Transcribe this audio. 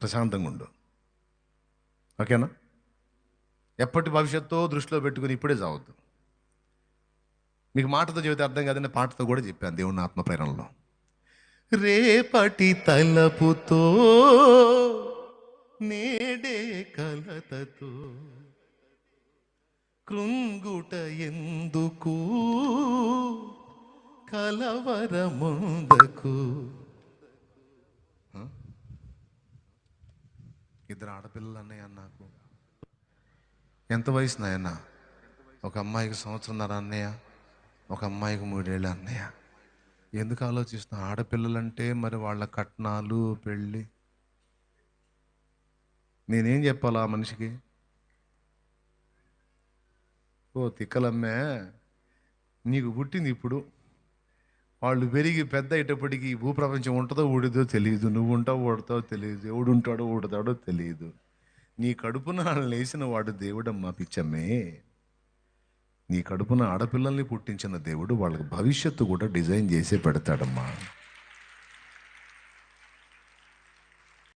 ప్రశాంతంగా ఉండు. ఓకేనా? ఎప్పటి భవిష్యత్తు దృష్టిలో పెట్టుకుని ఇప్పుడే చావద్దు. మీకు మాటతో చెబితే అర్థం కాదని పాటతో కూడా చెప్పాను దేవుని ఆత్మ ప్రేరణలో. రేపటి తలపుతో నేడే కలతతో కృంగుట ఎందుకు కలవరముందకు. ఇద్దరు ఆడపిల్లలు అన్నయ్య నాకు. ఎంత వయసు నాయన్న? ఒక అమ్మాయికి 1.5 సంవత్సరం అన్నయ్య, ఒక అమ్మాయికి 3 ఏళ్ళు అన్నయ్య. ఎందుకు ఆలోచిస్తున్నా? ఆడపిల్లలంటే మరి వాళ్ళ కట్నాలు, పెళ్ళి. నేనేం చెప్పాలా ఆ మనిషికి? ఓ తిక్కలమ్మే, నీకు పుట్టింది ఇప్పుడు, వాళ్ళు పెరిగి పెద్ద అయ్యేటప్పటికి ఈ భూప్రపంచం ఉంటుందో ఊడిదో తెలియదు, నువ్వు ఉంటావు ఊడతావో తెలియదు, ఎవడు ఉంటాడో ఊడతాడో తెలియదు. నీ కడుపున లేచిన వాడు దేవుడమ్మా పిచ్చమ్మే. నీ కడుపున ఆడపిల్లల్ని పుట్టించిన దేవుడు వాళ్ళకి భవిష్యత్తు కూడా డిజైన్ చేసే పెడతాడమ్మా.